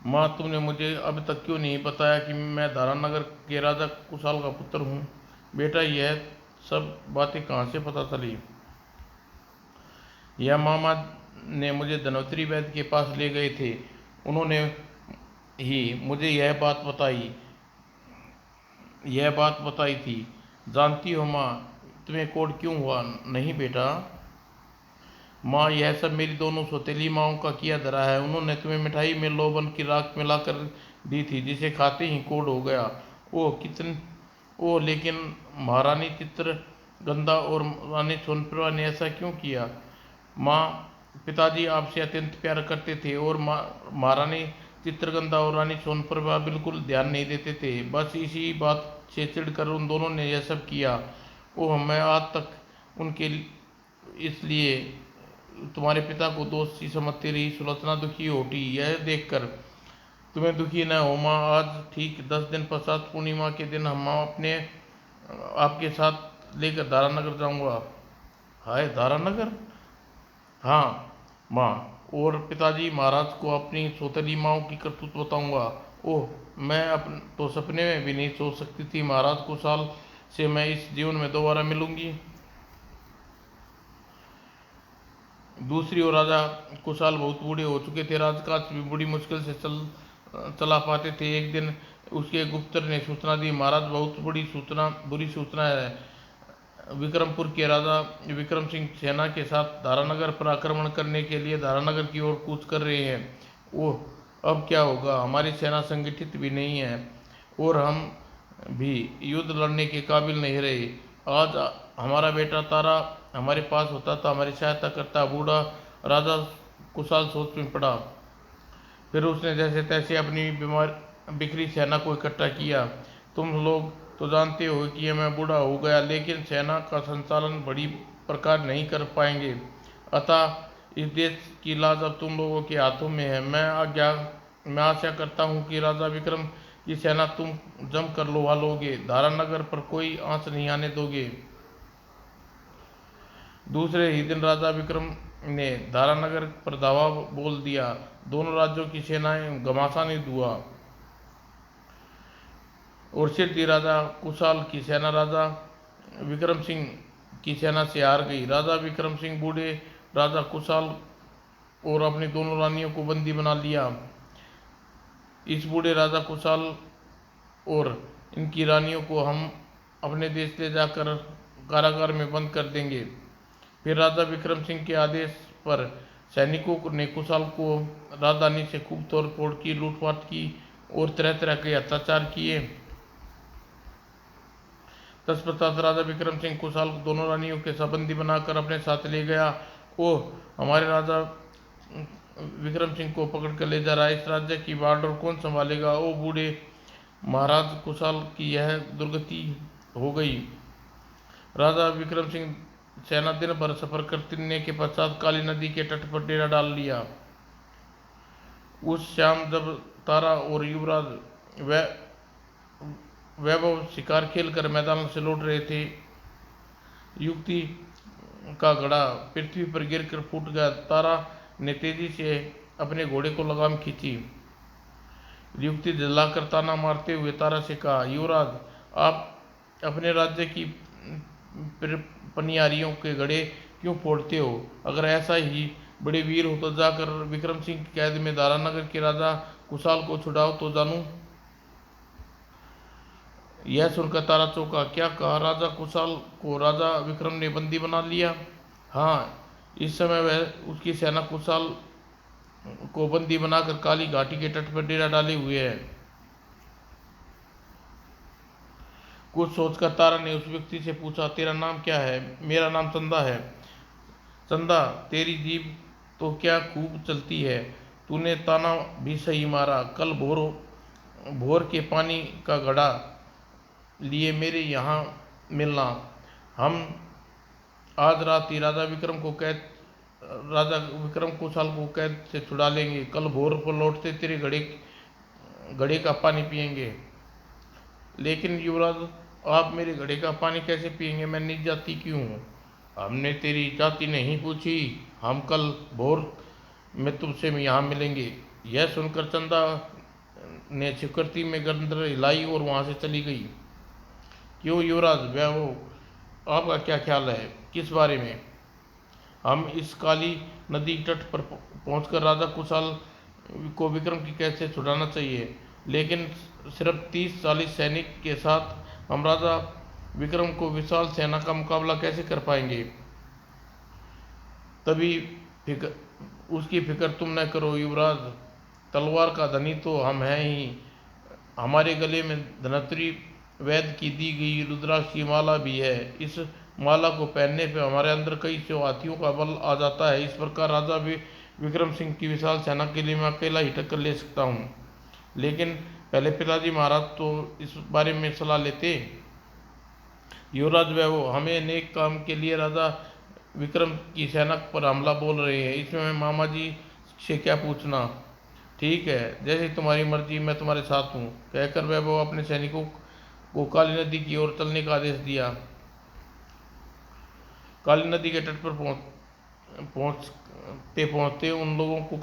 S1: माँ, तुमने मुझे अब तक क्यों नहीं बताया कि मैं धारानगर के राजा कुशाल का पुत्र हूँ। बेटा, यह सब बातें कहाँ से पता चली। यह मामा ने मुझे धनवंतरी वैद्य के पास ले गए थे। उन्होंने ही मुझे यह बात बताई थी। जानती हो माँ, तुम्हें कोढ़ क्यों हुआ। नहीं बेटा। माँ, यह सब मेरी दोनों सौतेली माँओं का किया धरा है। उन्होंने तुम्हें मिठाई में लोबन की राख मिलाकर दी थी, जिसे खाते ही कोढ़ हो गया। लेकिन महारानी चित्रगंधा और रानी सोनप्रभा ने ऐसा क्यों किया। माँ, पिताजी आपसे अत्यंत प्यार करते थे और महारानी चित्रगंधा और रानी सोनप्रभा बिल्कुल ध्यान नहीं देते थे। बस इसी बात से चिढ़कर उन दोनों ने यह सब किया। मैं आज तक उनके इसलिए तुम्हारे पिता को दोषी समझती रही। सुलोचना दुखी होती यह देखकर। तुम्हें दुखी न हो माँ। आज ठीक 10 दिन पश्चात पूर्णिमा के दिन हम आपके साथ लेकर धारानगर जाऊंगा। हाय, धारानगर? हाँ माँ, और पिताजी महाराज को अपनी सौतेली माँओं की करतूत बताऊंगा। मैं तो सपने में भी नहीं सोच सकती थी महाराज कुशाल से मैं इस जीवन में दोबारा मिलूंगी। दूसरी ओर राजा कुशाल बहुत बूढ़े हो चुके थे। राजकाज भी बड़ी मुश्किल से चला पाते थे। एक दिन उसके गुप्तचर ने सूचना दी, महाराज, बहुत बुरी सूचना है। विक्रमपुर के राजा विक्रम सिंह सेना के साथ धारानगर पर आक्रमण करने के लिए धारानगर की ओर कूच कर रहे हैं। अब क्या होगा। हमारी सेना संगठित भी नहीं है और हम भी युद्ध लड़ने के काबिल नहीं रहे। आज हमारा बेटा तारा हमारे पास होता तो हमारी सहायता करता। बूढ़ा राजा कुशाल सोच में पड़ा। फिर उसने जैसे तैसे अपनी बीमार बिखरी सेना को इकट्ठा किया। तुम लोग तो जानते हो कि मैं बूढ़ा हो गया, लेकिन सेना का संचालन बड़ी प्रकार नहीं कर पाएंगे। अतः इस देश की लाज अब तुम लोगों के हाथों में है। मैं आशा करता हूँ कि राजा विक्रम की सेना तुम जम कर लोहा लोगे, धारानगर पर कोई आंच नहीं आने दोगे। दूसरे ही दिन राजा विक्रम ने धारानगर पर धावा बोल दिया। दोनों राज्यों की सेनाएं घमासानित हुआ और सिर दी राजा कुशाल की सेना राजा विक्रम सिंह की सेना से हार गई। राजा विक्रम सिंह बूढ़े राजा कुशाल और अपनी दोनों रानियों को बंदी बना लिया। इस बूढ़े राजा कुशाल और इनकी रानियों को हम अपने देश ले जाकर कारागार में बंद कर देंगे। फिर राजा विक्रम सिंह के आदेश पर सैनिकों ने कुशाल को राजधानी से खूब तोड़ फोड़ की, लूटपाट की और तरह तरह के अत्याचार किए। तत्पश्चात राजा विक्रम सिंह कुशाल को दोनों रानियों के संबंधी बनाकर अपने साथ ले गया। ओ हमारे राजा विक्रम सिंह को पकड़ कर ले जा रहा है, इस राज्य की बागडोर कौन संभालेगा। ओ बूढ़े महाराज कुशाल की यह दुर्गति हो गई। राजा विक्रम सिंह सेना दिन भर सफर करने के पश्चात काली नदी के तट पर डेरा डाल लिया। उस शाम जब तारा और युवराज वैभव शिकार खेलकर मैदान से लौट रहे थे, युक्ति का घड़ा पृथ्वी पर गिरकर फूट गया। तारा ने तेजी से अपने घोड़े को लगाम खींची। युक्ति जलाकर ताना मारते हुए तारा से कहा, युवराज, आप अपने राज्य की पनियारियों के घड़े क्यों फोड़ते हो? अगर ऐसा ही बड़े वीर हो तो जाकर विक्रम सिंह की कैद में धारानगर के राजा कुशाल को छुड़ाओ तो जानूं। यह सुनकर तारा चौंका। क्या कहा? राजा कुशाल को राजा विक्रम ने बंदी बना लिया? हाँ, इस समय वह उसकी सेना कुशाल को बंदी बनाकर काली घाटी के तट पर डेरा डाले हुए है। कुछ सोचकर तारा ने उस व्यक्ति से पूछा, तेरा नाम क्या है? मेरा नाम चंदा है। चंदा, तेरी जीभ तो क्या खूब चलती है। तूने ताना भी सही मारा। कल भोर के पानी का घड़ा लिए मेरे यहाँ मिलना। हम आज रात ही राजा विक्रम कुशाल को कैद से छुड़ा लेंगे। कल भोर पर लौटते तेरे घड़े का पानी पिएंगे। लेकिन युवराज, आप मेरे घड़े का पानी कैसे पिएंगे? मैं नीच जाति क्यों हूँ? हमने तेरी जाति नहीं पूछी। हम कल भोर में तुमसे यहाँ मिलेंगे। यह सुनकर चंदा ने छिकरती में गर्दन हिलाई और वहाँ से चली गई। क्यों युवराज, वह आपका क्या ख्याल है? किस बारे में? हम इस काली नदी तट पर पहुंचकर राजा कुशाल को विक्रम की कैद से छुड़ाना चाहिए, लेकिन सिर्फ 30-40 सैनिक के साथ हम राजा विक्रम को विशाल सेना का मुकाबला कैसे कर पाएंगे? तभी उसकी फिक्र तुम न करो युवराज। तलवार का धनी तो हम हैं ही। हमारे गले में धनवंतरी वैद्य की दी गई रुद्राक्ष की माला भी है। इस माला को पहनने पर हमारे अंदर कई सौ हाथियों का बल आ जाता है। इस प्रकार राजा विक्रम सिंह की विशाल सेना के लिए मैं अकेला ही टक्कर ले सकता हूँ। लेकिन पहले पिताजी महाराज तो इस बारे में सलाह लेते। युवराज वैभव, हमें नेक काम के लिए राजा विक्रम की सेना पर हमला बोल रहे हैं, इसमें मैं मामा जी से क्या पूछना। ठीक है, जैसे तुम्हारी मर्जी, मैं तुम्हारे साथ हूँ। कहकर वैभव अपने सैनिकों को काली नदी की ओर चलने का आदेश दिया। काली नदी के तट पर पहुंचते उन लोगों को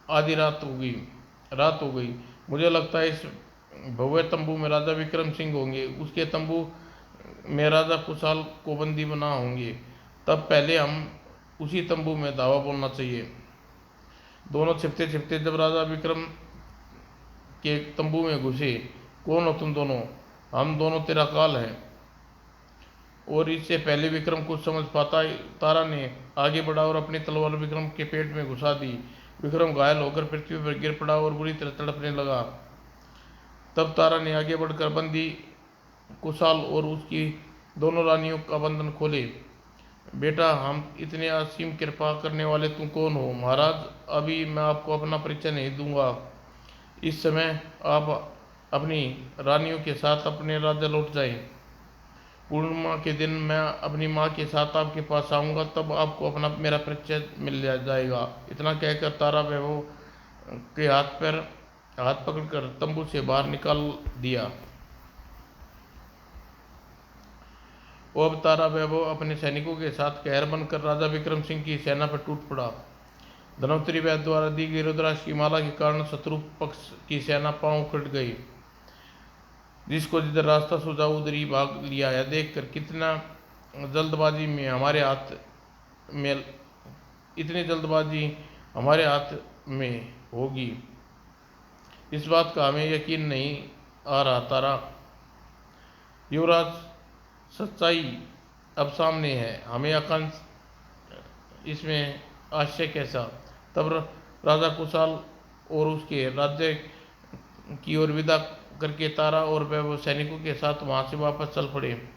S1: आधी रात हो गई। मुझे लगता है इस भव्य तंबू में राजा विक्रम सिंह होंगे। उसके तंबू में राजा कुशाल को बंदी बना होंगे। तब पहले हम उसी तंबू में धावा बोलना चाहिए। दोनों छिपते छिपते जब राजा विक्रम के तंबू में घुसे। कौन हो तुम दोनों? हम दोनों तेरा काल हैं। और इससे पहले विक्रम कुछ समझ पाता, तारा ने आगे बढ़ा और अपनी तलवार विक्रम के पेट में घुसा दी। विक्रम घायल होकर पृथ्वी पर गिर पड़ा और बुरी तरह तड़पने लगा। तब तारा ने आगे बढ़कर बंदी कुशाल और उसकी दोनों रानियों का बंधन खोले। बेटा, हम इतने असीम कृपा करने वाले तुम कौन हो? महाराज, अभी मैं आपको अपना परिचय नहीं दूंगा। इस समय आप अपनी रानियों के साथ अपने राज्य लौट जाएं। पूर्णिमा के दिन मैं अपनी माँ के साथ आपके पास आऊँगा, तब आपको अपना मेरा परिचय जाएगा। इतना कहकर तारा वैभव के हाथ पकड़कर तंबू से बाहर निकाल दिया। वो अब तारा वैभव अपने सैनिकों के साथ कहर बनकर राजा विक्रम सिंह की सेना पर टूट पड़ा। धनवंतरी वैद्य द्वारा दी गई रुद्राक्ष की माला के कारण शत्रु पक्ष की सेना पांव उखड़ गई। जिसको जिधर रास्ता सूझा उधर ही भाग लिया। यह देखकर जल्दबाजी में हमारे हाथ में इतनी जल्दबाजी हमारे हाथ में होगी, इस बात का हमें यकीन नहीं आ रहा। तारा युवराज, सच्चाई अब सामने है, हमें आकांक्षा इसमें आश्चर्य कैसा? तब राजा कुशाल और उसके राज्य की ओर विदा करके तारा और वैभव सैनिकों के साथ वहां से वापस चल पड़े।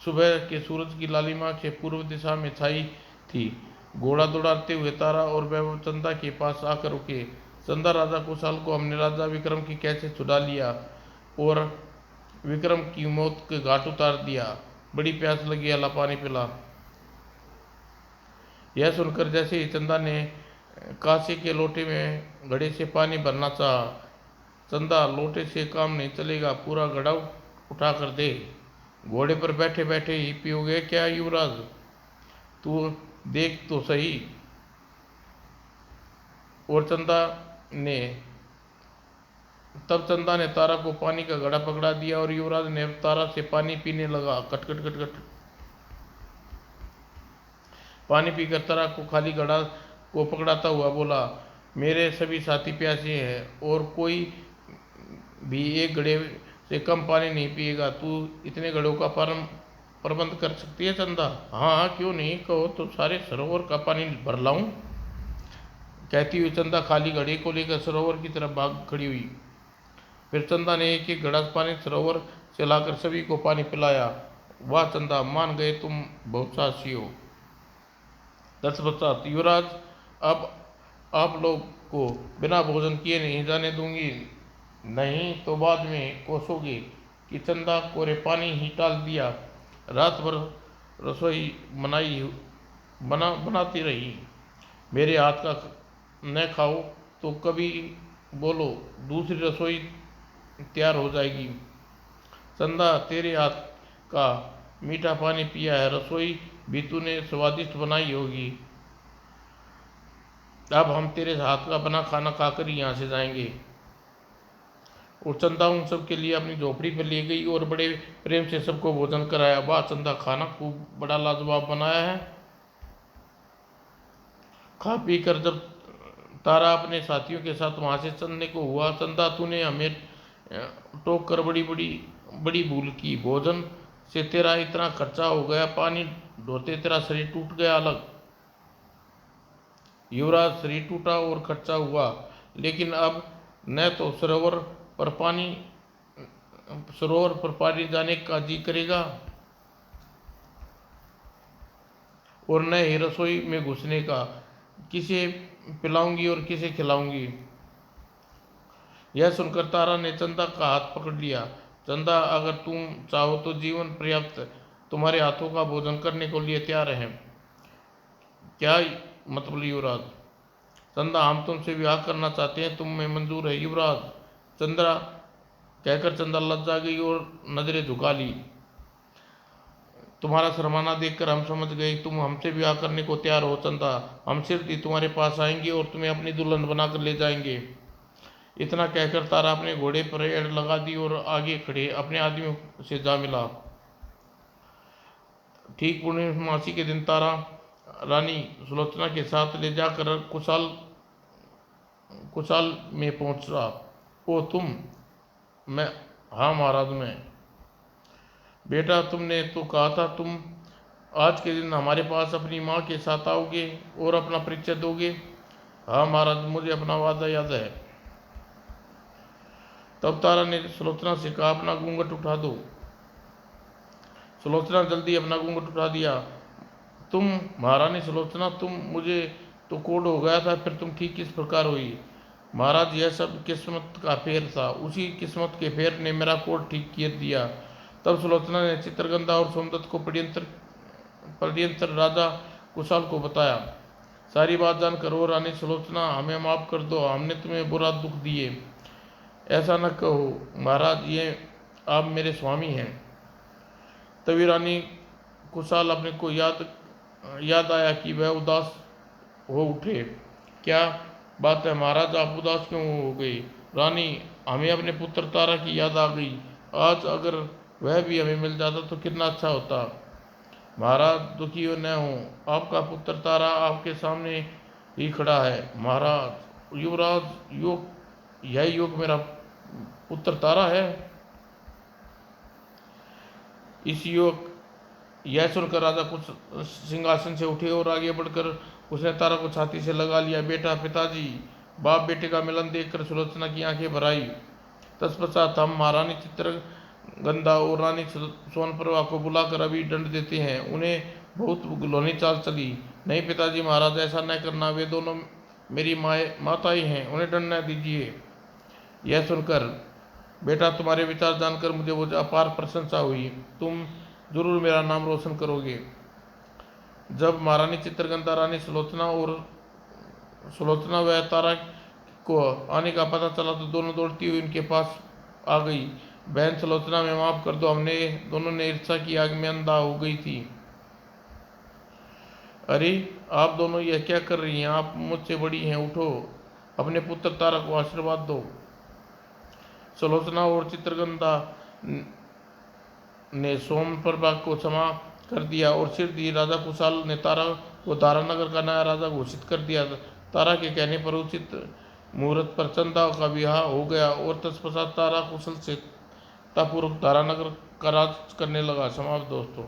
S1: सुबह के सूरज की लालिमा से पूर्व दिशा में छाई थी। घोड़ा दौड़ाते हुए तारा और वैभव चंदा के पास आकर रुके। चंदा, राजा कुशाल को हमने राजा विक्रम की कैसे छुड़ा लिया और विक्रम की मौत के घाट उतार दिया। बड़ी प्यास लगी, अला पानी पिला। यह सुनकर जैसे ही चंदा ने कांसे के लोटे में घड़े से पानी भरना चाहा, चंदा, लोटे से काम नहीं चलेगा, पूरा घड़ा उठा कर दे। घोड़े पर बैठे बैठे ही पियोगे क्या युवराज? तू देख तो सही। और तब चंदा ने तारा को पानी का घड़ा पकड़ा दिया और युवराज ने तारा से पानी पीने लगा। Cut cut cut cut. पानी पीकर तारा को खाली घड़ा को पकड़ाता हुआ बोला, मेरे सभी साथी प्यासे हैं और कोई भी एक घड़े से कम पानी नहीं पिएगा। तू इतने घड़ों का प्रबंध कर सकती है चंदा? हाँ, क्यों नहीं, कहो तो सारे सरोवर का पानी भर लाऊं। कहती हुई चंदा खाली घड़े को लेकर सरोवर की तरफ भाग खड़ी हुई। फिर चंदा ने एक एक घड़ा पानी सरोवर से लाकर सभी को पानी पिलाया। वाह चंदा, मान गए तुम बहुत साहसी हो। तत्पश्चात, युवराज, अब आप लोग को बिना भोजन किए नहीं जाने दूंगी, नहीं तो बाद में कोसोगे कि चंदा कोरे पानी ही टाल दिया। रात भर रसोई बनाती रही। मेरे हाथ का न खाओ तो कभी बोलो दूसरी रसोई तैयार हो जाएगी। चंदा, तेरे हाथ का मीठा पानी पिया है, रसोई भी तूने स्वादिष्ट बनाई होगी। अब हम तेरे हाथ का बना खाना खाकर ही यहाँ से जाएंगे। और चंदा उन सब के लिए अपनी झोपड़ी पर ले गई और बड़े प्रेम से सबको भोजन कराया। वाह चंदा, खाना खूब बड़ा लाजवाब बनाया है। खा पी कर जब तारा अपने साथियों के साथ वहां से चलने को हुआ, चंदा, तूने हमें टोक कर बड़ी भूल की। भोजन से तेरा इतना खर्चा हो गया, पानी ढोते तेरा शरीर टूट गया अलग। युवराज, शरीर टूटा और खर्चा हुआ, लेकिन अब न तो सरोवर पर पानी जाने का जी करेगा और न ही रसोई में घुसने का। किसे पिलाऊंगी और किसे खिलाऊंगी? यह सुनकर तारा ने चंदा का हाथ पकड़ लिया। चंदा, अगर तुम चाहो तो जीवन पर्यंत तुम्हारे हाथों का भोजन करने को लिए तैयार है। क्या मतलब युवराज? चंदा, हम तुमसे विवाह करना चाहते हैं, तुम्हें मंजूर है युवराज? चंद्रा कहकर चंदा लज्जा गई और नजरें झुका ली। तुम्हारा शर्माना देखकर हम समझ गए तुम हमसे विवाह करने को तैयार हो चंदा। हम सिर्फ ही तुम्हारे पास आएंगे और तुम्हें अपनी दुल्हन बनाकर ले जाएंगे। इतना कहकर तारा अपने घोड़े पर एड़ लगा दी और आगे खड़े अपने आदमियों से जा मिला। ठीक पूर्णिमासी के दिन तारा रानी सुलोचना के साथ ले जाकर कुशाल में पहुंचा। ओ तुम? मैं, हाँ महाराज मैं। बेटा, तुमने तो कहा था तुम आज के दिन हमारे पास अपनी माँ के साथ आओगे और अपना परिचय दोगे। हाँ महाराज, मुझे अपना वादा याद है। तब तारा ने सुलोचना से कहा, अपना घूंघट उठा दो। सुलोचना जल्दी अपना घूंघट उठा दिया। तुम महारानी सुलोचना, तुम मुझे तो कोढ़ हो गया था, फिर तुम ठीक किस प्रकार हुई? महाराज, यह सब किस्मत का फेर था, उसी किस्मत के फेर ने मेरा कोढ़ ठीक कर दिया। तब सुलोचना ने चित्रगंधा और सोमदत्त को पद्यंतर राजा कुशाल को बताया। सारी बात जानकर वो रानी सुलोचना, हमें माफ कर दो, हमने तुम्हें बुरा दुख दिए। ऐसा न कहो महाराज, ये आप मेरे स्वामी हैं। तभी रानी कुशाल अपने को याद आया कि वह उदास हो उठे। क्या बात है महाराज, आप उदास क्यों हो गई? रानी, हमें अपने पुत्र तारा की याद आ गई। आज अगर वह भी हमें मिल जाता तो कितना अच्छा होता। महाराज, दुखी न हो, आपका पुत्र तारा आपके सामने ही खड़ा है। महाराज, युवराज, यह योग मेरा पुत्र तारा है। इस योग यह सुनकर राजा कुछ सिंहासन से उठे और आगे बढ़कर उसने तारा को छाती से लगा लिया। बेटा, पिताजी। बाप बेटे का मिलन देखकर सुलोचना की आंखें भर आई। तत्पश्चात हम महारानी चित्रगंधा और रानी सोनप्रभा को बुलाकर अभी दंड देते हैं। उन्हें बहुत घिनौनी चाल चली। नहीं पिताजी महाराज, ऐसा न करना, वे दोनों मेरी माताएं हैं, उन्हें दंड न दीजिए। यह सुनकर बेटा, तुम्हारे विचार जानकर मुझे वो अपार प्रशंसा हुई। तुम जरूर मेरा नाम रोशन करोगे। जब महारानी चित्रगंधा रानी सुलोचना व तारा को आने का पता चला तो दोनों दौड़ती हुई उनके पास आ गई। बहन सुलोचना, में माफ कर दो, हमने दोनों ने ईर्ष्या की आग में अंधा हो गई थी। अरे, आप दोनों यह क्या कर रही हैं? आप मुझसे बड़ी हैं, उठो, अपने पुत्र तारा को आशीर्वाद दो। सुलोचना और चित्रगंधा ने सोमप्रभा को क्षमा कर दिया और सिर दी। राजा कुशाल ने तारा को दारानगर का नया राजा घोषित कर दिया। तारा के कहने पर उचित मुहूर्त पर चंदा का विवाह हो गया और तत्पश्चात तारा कुशल से पूर्वक दारानगर का राज करने लगा। समाप्त दोस्तों।